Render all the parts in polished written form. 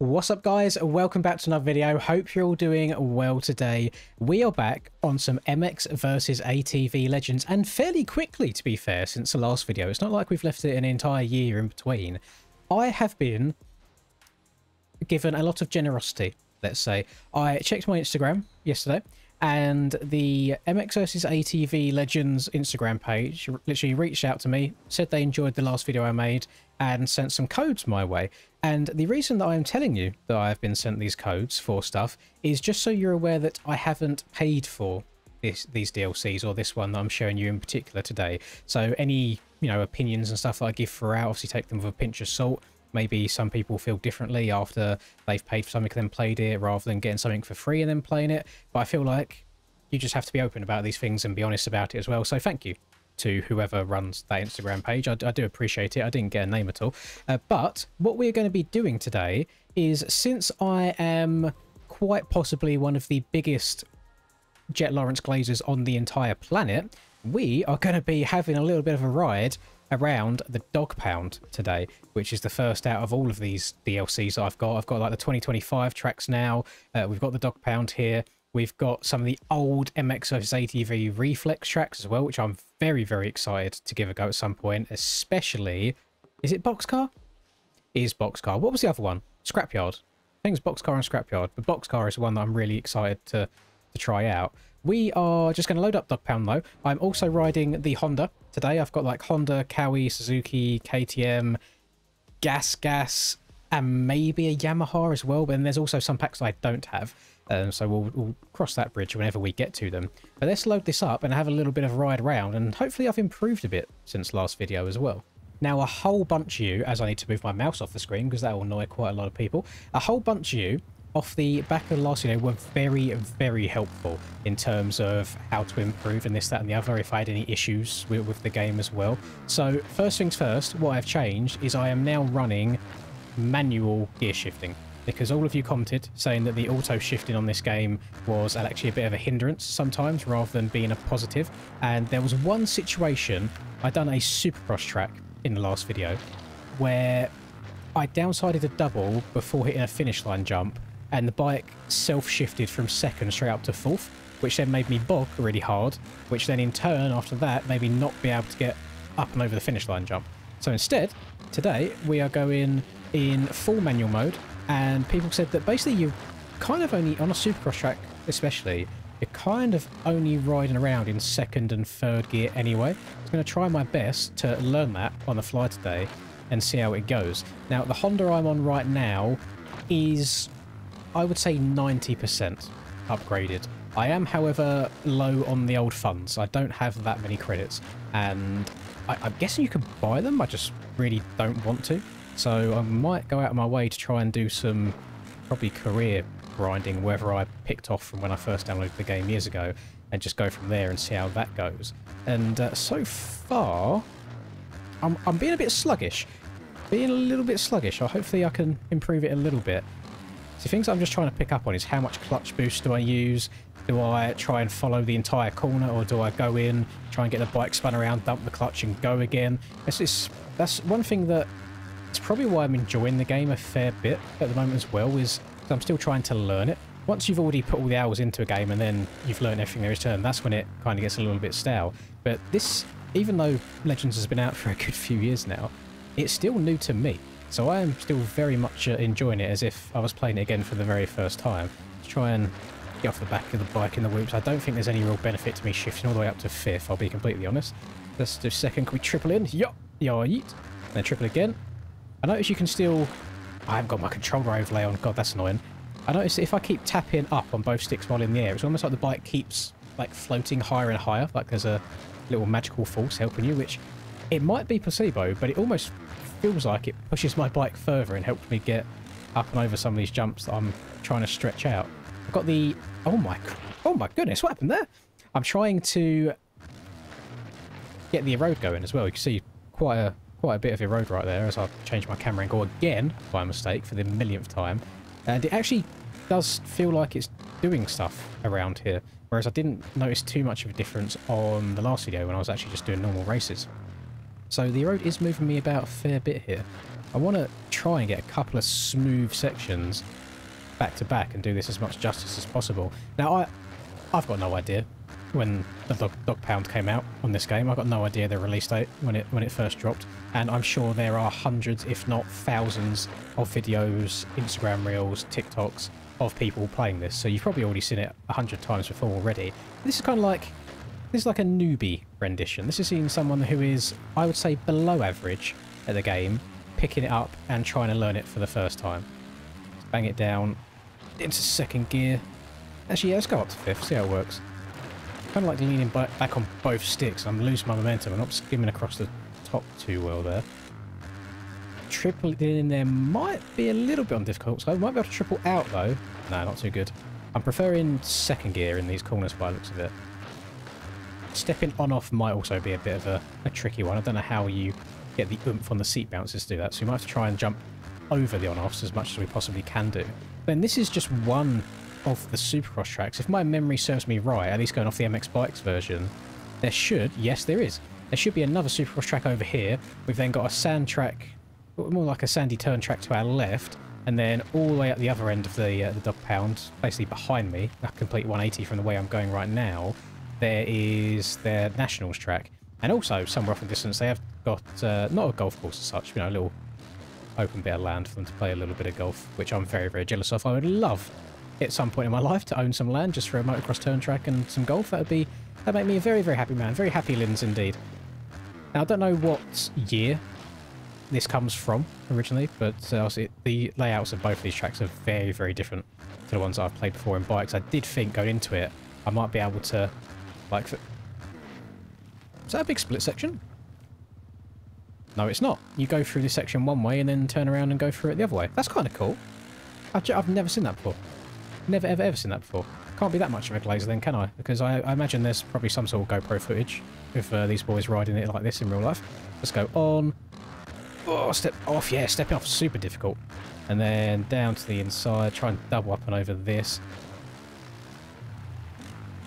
What's up, guys? Welcome back to another video. Hope you're all doing well today. We are back on some MX versus ATV Legends, and fairly quickly, to be fair, since the last video. It's not like we've left it an entire year in between. I have been given a lot of generosity, let's say. I checked my Instagram yesterday, and the MX versus ATV Legends Instagram page literally reached out to me, said they enjoyed the last video I made, and sent some codes my way. And the reason that I'm telling you that I've been sent these codes for stuff is just so you're aware that I haven't paid for these DLCs, or this one that I'm showing you in particular today. So any, opinions and stuff that I give throughout, obviously take them with a pinch of salt. Maybe some people feel differently after they've paid for something and then played it, rather than getting something for free and then playing it. But I feel like you just have to be open about these things and be honest about it as well. So thank you to whoever runs that Instagram page. I do appreciate it. I didn't get a name at all. But what we're going to be doing today is, since I am quite possibly one of the biggest Jet Lawrence glazers on the entire planet, we are going to be having a little bit of a ride around the DOGPOUND today, which is the first out of all of these DLCs that I've got. I've got like the 2025 tracks now. We've got the DOGPOUND here. We've got some of the old MX vs ATV reflex tracks as well, which I'm very, very excited to give a go at some point, especially... Is it Boxcar? It is Boxcar. What was the other one? Scrapyard. I think it's Boxcar and Scrapyard, but Boxcar is the one that I'm really excited to try out. We are just going to load up DOGPOUND though. I'm also riding the Honda today. I've got like Honda, Cowie, Suzuki, KTM, Gas, and maybe a Yamaha as well. But then there's also some packs I don't have. So we'll cross that bridge whenever we get to them. But let's load this up and have a little bit of a ride around, and hopefully I've improved a bit since last video as well. Now, a whole bunch of you, as I need to move my mouse off the screen because that will annoy quite a lot of people, a whole bunch of you off the back of the last video were very, very helpful in terms of how to improve and this, that and the other, if I had any issues with the game as well. So first things first, what I've changed is I am now running manual gear shifting, because all of you commented saying that the auto shifting on this game was actually a bit of a hindrance sometimes rather than being a positive. And there was one situation, I'd done a supercross track in the last video where I downsided a double before hitting a finish line jump, and the bike self-shifted from second straight up to fourth, which then made me bog really hard, which then in turn after that made me not be able to get up and over the finish line jump. So instead, today we are going in full manual mode. And people said that basically you kind of only, on a supercross track especially, you're kind of only riding around in second and third gear anyway. I'm going to try my best to learn that on the fly today and see how it goes. Now, the Honda I'm on right now is, I would say, 90% upgraded. I am, however, low on the old funds. I don't have that many credits, and I'm guessing you can buy them. I just really don't want to. So I might go out of my way to try and do some probably career grinding wherever I picked off from when I first downloaded the game years ago, and just go from there and see how that goes. And so far, I'm being a bit sluggish. Being a little bit sluggish. Hopefully I can improve it a little bit. So things I'm just trying to pick up on is how much clutch boost do I use? Do I try and follow the entire corner, or do I go in, try and get the bike spun around, dump the clutch and go again? That's one thing that... It's probably why I'm enjoying the game a fair bit at the moment as well, is I'm still trying to learn it. Once you've already put all the hours into a game and then you've learned everything there is to learn, that's when it kind of gets a little bit stale. But this, even though Legends has been out for a good few years now, it's still new to me. So I am still very much enjoying it as if I was playing it again for the very first time. To try and get off the back of the bike in the whoops. I don't think there's any real benefit to me shifting all the way up to fifth, I'll be completely honest. Let's do second. Can we triple in? Yup! Yeet! Then triple again. I notice you can still... I haven't got my controller overlay on. God, that's annoying. I notice if I keep tapping up on both sticks while in the air, it's almost like the bike keeps like floating higher and higher, like there's a little magical force helping you, which it might be placebo, but it almost feels like it pushes my bike further and helps me get up and over some of these jumps that I'm trying to stretch out. I've got the... Oh my goodness, what happened there? I'm trying to get the erode going as well. You can see quite a bit of erode right there as I change my camera angle again by mistake for the millionth time. And it actually does feel like it's doing stuff around here, whereas I didn't notice too much of a difference on the last video when I was actually just doing normal races. So the erode is moving me about a fair bit here. I want to try and get a couple of smooth sections back to back and do this as much justice as possible. Now, I've got no idea when the DOGPOUND came out on this game. I've got no idea the release date when it first dropped, and I'm sure there are hundreds, if not thousands, of videos, Instagram reels, TikToks of people playing this. So you've probably already seen it 100 times before already. This is kind of like a newbie rendition. This is seeing someone who is, I would say, below average at the game, picking it up and trying to learn it for the first time. Let's bang it down into second gear. Actually, yeah, let's go up to fifth, see how it works. Kind of like leaning back on both sticks. I'm losing my momentum. I'm not skimming across the top too well there. Triple in there might be a little bit on difficult, so I might be able to triple out though. No, not too good. I'm preferring second gear in these corners by the looks of it. Stepping on-off might also be a bit of a tricky one. I don't know how you get the oomph on the seat bounces to do that, so you might have to try and jump over the on-offs as much as we possibly can do. Then this is just one of the Supercross tracks. If my memory serves me right, at least going off the MX Bikes version, there should, yes there is, there should be another Supercross track over here. We've then got a sand track, more like a sandy turn track to our left, and then all the way at the other end of the DOGPOUND, basically behind me, a complete 180 from the way I'm going right now, there is their Nationals track. And also, somewhere off in the distance, they have got, not a golf course as such, you know, a little open bit of land for them to play a little bit of golf, which I'm very, very jealous of. I would love, at some point in my life, to own some land just for a motocross turn track and some golf. That'd make me a very, very happy man. Very happy Lins indeed. Now, I don't know what year this comes from originally, but the layouts of both of these tracks are very, very different to the ones that I've played before in bikes. I did think going into it, I might be able to, like... Is that a big split section? No, it's not. You go through this section one way and then turn around and go through it the other way. That's kind of cool. I've never seen that before. Never, ever, ever seen that before. Can't be that much of a glazer then, can I? Because I imagine there's probably some sort of GoPro footage of these boys riding it like this in real life. Let's go on. Oh, step off. Yeah, stepping off super difficult. And then down to the inside. Try and double up and over this.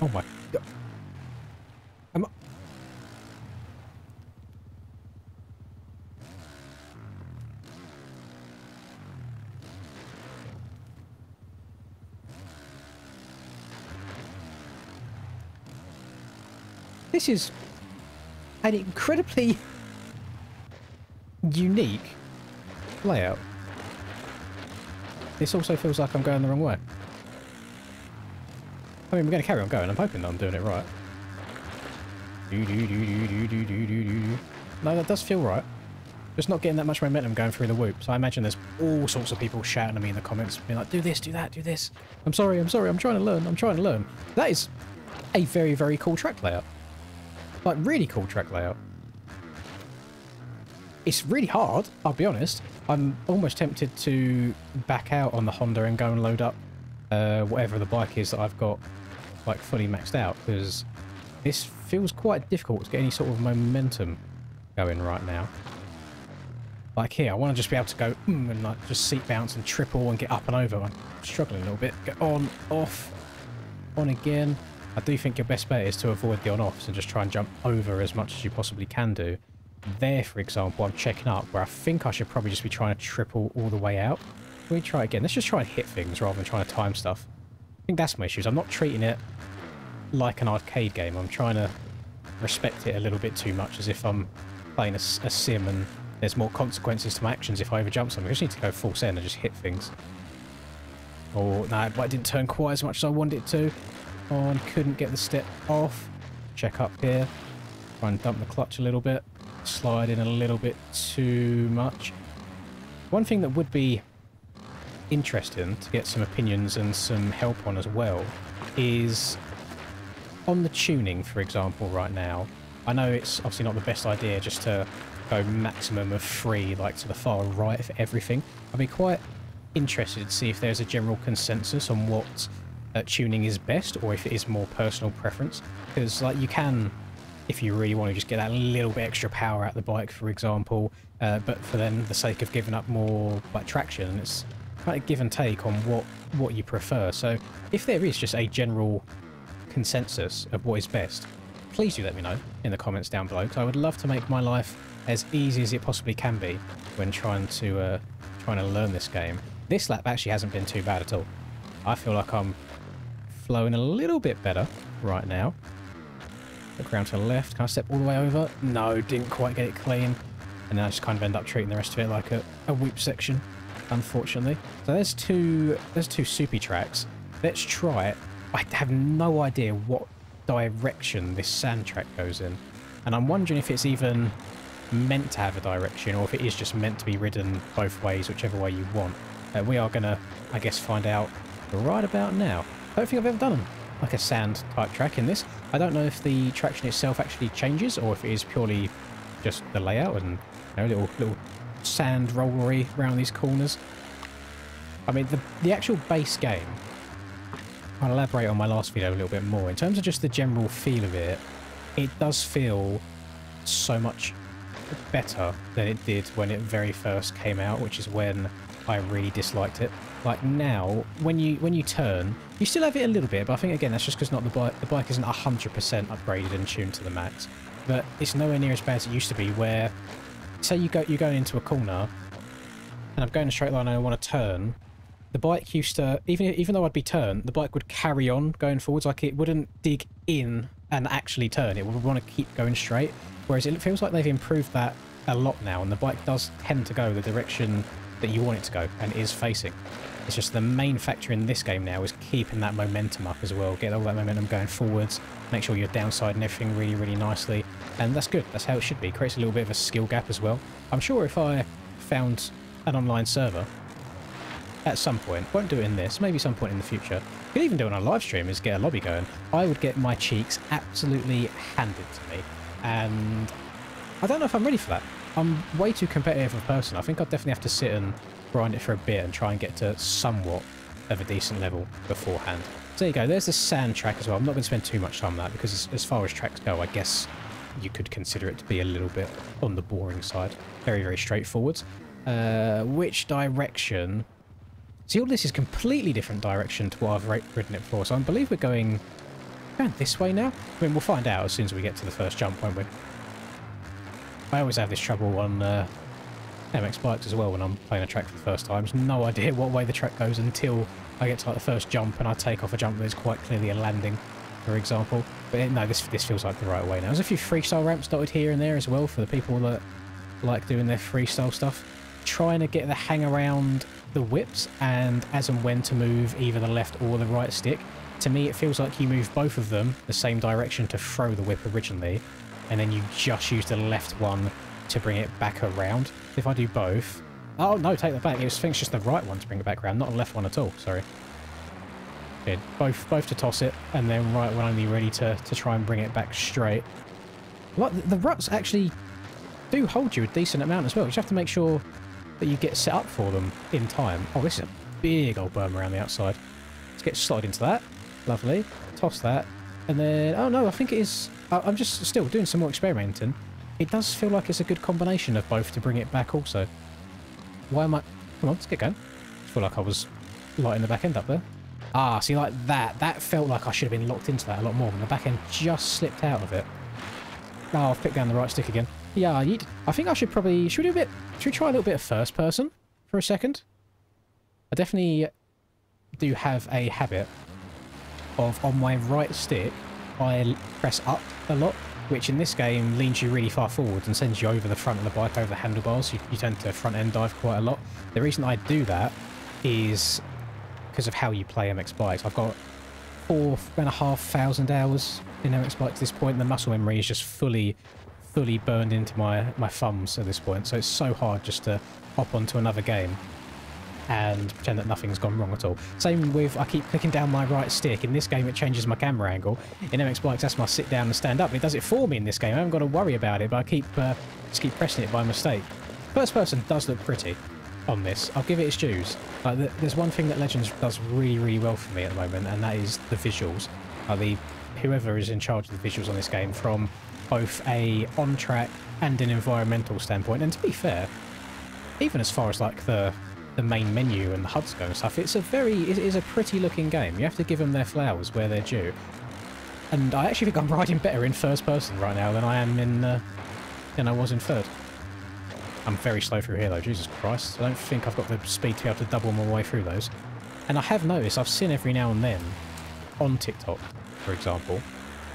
Oh my god. This is an incredibly unique layout. This also feels like I'm going the wrong way. I mean, we're going to carry on going. I'm hoping that I'm doing it right. No, that does feel right. Just not getting that much momentum going through the whoop. So I imagine there's all sorts of people shouting at me in the comments, being like, do this, do that, do this. I'm sorry, I'm trying to learn, I'm trying to learn. That is a very, very cool track layout. Like, really cool track layout. It's really hard, I'll be honest. I'm almost tempted to back out on the Honda and go and load up whatever the bike is that I've got, like, fully maxed out, because this feels quite difficult to get any sort of momentum going right now. Like here, I want to just be able to go and like just seat bounce and triple and get up and over. I'm struggling a little bit. Get on, off, on again. I do think your best bet is to avoid the on-offs and just try and jump over as much as you possibly can do. There, for example, I'm checking up where I think I should probably just be trying to triple all the way out. Can we try again? Let's just try and hit things rather than trying to time stuff. I think that's my issues. I'm not treating it like an arcade game. I'm trying to respect it a little bit too much, as if I'm playing a sim and there's more consequences to my actions if I overjump something. I just need to go full send and just hit things. Oh, no, but I didn't turn quite as much as I wanted it to. Oh, and couldn't get the step off. Check up here. Try and dump the clutch a little bit. Slide in a little bit too much. One thing that would be interesting to get some opinions and some help on as well is on the tuning, for example, right now. I know it's obviously not the best idea just to go maximum of 3, like to the far right for everything. I'd be quite interested to see if there's a general consensus on what tuning is best, or if it is more personal preference. Because like you can, if you really want to, just get that little bit extra power out the bike, for example, but for then the sake of giving up more like traction, and it's kind of give and take on what you prefer. So if there is just a general consensus of what is best, please do let me know in the comments down below, because I would love to make my life as easy as it possibly can be when trying to learn this game. This lap actually hasn't been too bad at all. I feel like I'm flowing a little bit better right now. Look around to the left. Can I step all the way over? No, didn't quite get it clean. And then I just kind of end up treating the rest of it like a whoop section, unfortunately. So there's two soupy tracks. Let's try it. I have no idea what direction this sand track goes in. And I'm wondering if it's even meant to have a direction or if it is just meant to be ridden both ways, whichever way you want. We are going to, I guess, find out right about now. I don't think I've ever done like a sand type track in this. I don't know if the traction itself actually changes or if it is purely just the layout and, you know, little sand rollery around these corners. I mean, the actual base game, I'll elaborate on my last video a little bit more. In terms of just the general feel of it, it does feel so much better than it did when it very first came out, which is when I really disliked it. Like now, when you turn, you still have it a little bit, but I think again that's just because the bike isn't 100% upgraded and tuned to the max. But it's nowhere near as bad as it used to be. Where, say you're going into a corner, and I'm going a straight line and I want to turn, the bike used to, even though I'd be turned, the bike would carry on going forwards. Like it wouldn't dig in and actually turn. It would want to keep going straight. Whereas it feels like they've improved that a lot now, and the bike does tend to go the direction that you want it to go and is facing. It's just the main factor in this game now is keeping that momentum up as well. Get all that momentum going forwards, make sure you're downside and everything really, really nicely. And that's good. That's how it should be. Creates a little bit of a skill gap as well. I'm sure if I found an online server at some point, won't do it in this, maybe some point in the future, could even do it on a live stream, is get a lobby going, I would get my cheeks absolutely handed to me. And I don't know if I'm ready for that. I'm way too competitive of a person. I think I'd definitely have to sit and grind it for a bit and try and get to somewhat of a decent level beforehand. So there you go. There's the sand track as well. I'm not going to spend too much time on that because as far as tracks go, I guess you could consider it to be a little bit on the boring side. Very, very straightforward. Which direction? See, all this is completely different direction to what I've ridden it before. So I believe we're going this way now. I mean, we'll find out as soon as we get to the first jump, won't we? I always have this trouble on MX bikes as well when I'm playing a track for the first time. There's no idea what way the track goes until I get to like the first jump and I take off a jump that's quite clearly a landing, for example. But no, this feels like the right way now. There's a few freestyle ramps dotted here and there as well for the people that like doing their freestyle stuff. Trying to get the hang around the whips and as and when to move either the left or the right stick. To me, it feels like you move both of them the same direction to throw the whip originally, and then you just use the left one to bring it back around. If I do both... Oh, no, take that back. I think it's just the right one to bring it back around, not the left one at all. Sorry. Good. Both to toss it, and then right when I'm ready to try and bring it back straight. Well, the ruts actually do hold you a decent amount as well. You just have to make sure that you get set up for them in time. Oh, this is a big old berm around the outside. Let's get slotted into that. Lovely. Toss that. And then... Oh, no, I think it is... I'm just still doing some more experimenting. It does feel like it's a good combination of both to bring it back also. Why am I... Come on, let's get going. I feel like I was lighting the back end up there. Ah, see, like that. That felt like I should have been locked into that a lot more, and the back end just slipped out of it. Oh, I've picked down the right stick again. Yeah, I think I should probably... Should we try a little bit of first person for a second? I definitely do have a habit of, on my right stick, I press up a lot, which in this game leans you really far forwards and sends you over the front of the bike, over the handlebars. You tend to front end dive quite a lot. The reason I do that is because of how you play MX bikes. I've got 4,500 hours in MX bikes at this point. The muscle memory is just fully burned into my thumbs at this point, so it's so hard just to hop onto another game and pretend that nothing's gone wrong at all. Same with, I keep clicking down my right stick. In this game it changes my camera angle. In MX Bikes that's my sit down and stand up. It does it for me in this game. I haven't got to worry about it, but I just keep pressing it by mistake. First person does look pretty on this. I'll give it its dues. Like, there's one thing that Legends does really, really well for me at the moment, and that is the visuals. Whoever is in charge of the visuals on this game, from both a on-track and an environmental standpoint, and to be fair, even as far as like the main menu and the HUDs go and stuff, it is a pretty looking game. You have to give them their flowers where they're due. And I actually think I'm riding better in first person right now than I am in than I was in third. I'm very slow through here though, Jesus Christ. I don't think I've got the speed to be able to double my way through those. And I have noticed, I've seen every now and then, on TikTok, for example,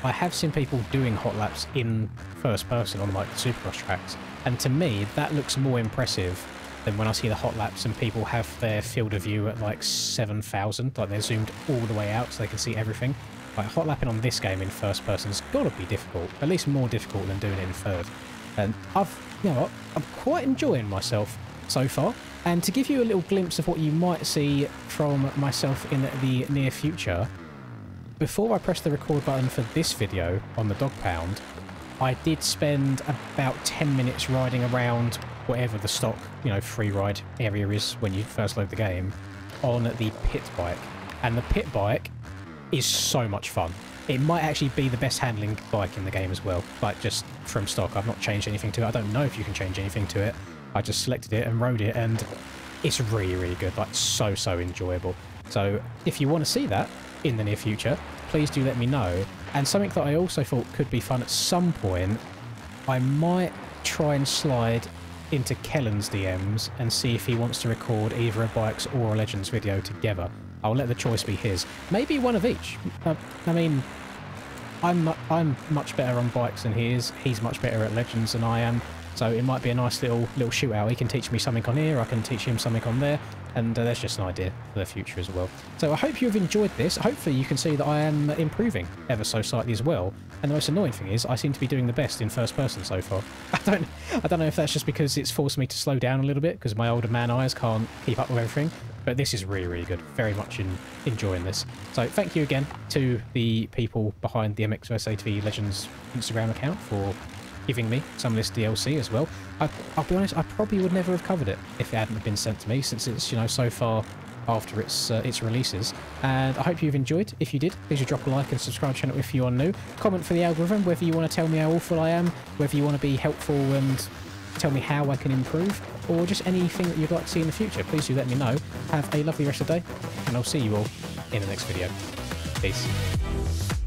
I have seen people doing hot laps in first person on like the Supercross tracks. And to me, that looks more impressive than when I see the hot laps and people have their field of view at like 7,000, like they're zoomed all the way out so they can see everything. Like hot lapping on this game in first person's got to be difficult, at least more difficult than doing it in third. And you know what, I'm quite enjoying myself so far. And to give you a little glimpse of what you might see from myself in the near future, before I press the record button for this video on the Dog Pound, I did spend about 10 minutes riding around whatever the stock, you know, free ride area is when you first load the game, on the pit bike. And the pit bike is so much fun. It might actually be the best handling bike in the game as well, like just from stock. I've not changed anything to it. I don't know if you can change anything to it. I just selected it and rode it, and it's really, really good. Like, so enjoyable. So if you want to see that in the near future, please do let me know. And something that I also thought could be fun at some point, I might try and slide into Kellen's DMs and see if he wants to record either a Bikes or a Legends video together. I'll let the choice be his. Maybe one of each. I mean, I'm much better on bikes than he is. He's much better at Legends than I am. So it might be a nice little shootout. He can teach me something on here, I can teach him something on there, and that's just an idea for the future as well. So I hope you've enjoyed this. Hopefully you can see that I am improving ever so slightly as well. And the most annoying thing is I seem to be doing the best in first person so far. I don't know if that's just because it's forced me to slow down a little bit because my older man eyes can't keep up with everything. But this is really, really good. Very much enjoying this. So thank you again to the people behind the MX vs ATV Legends Instagram account for giving me some of this DLC as well. I'll be honest, I probably would never have covered it if it hadn't been sent to me, since it's, you know, so far after its releases. And I hope you've enjoyed. If you did, please drop a like and subscribe to the channel if you are new. Comment for the algorithm whether you want to tell me how awful I am, whether you want to be helpful and tell me how I can improve, or just anything that you'd like to see in the future. Please do let me know. Have a lovely rest of the day, and I'll see you all in the next video. Peace.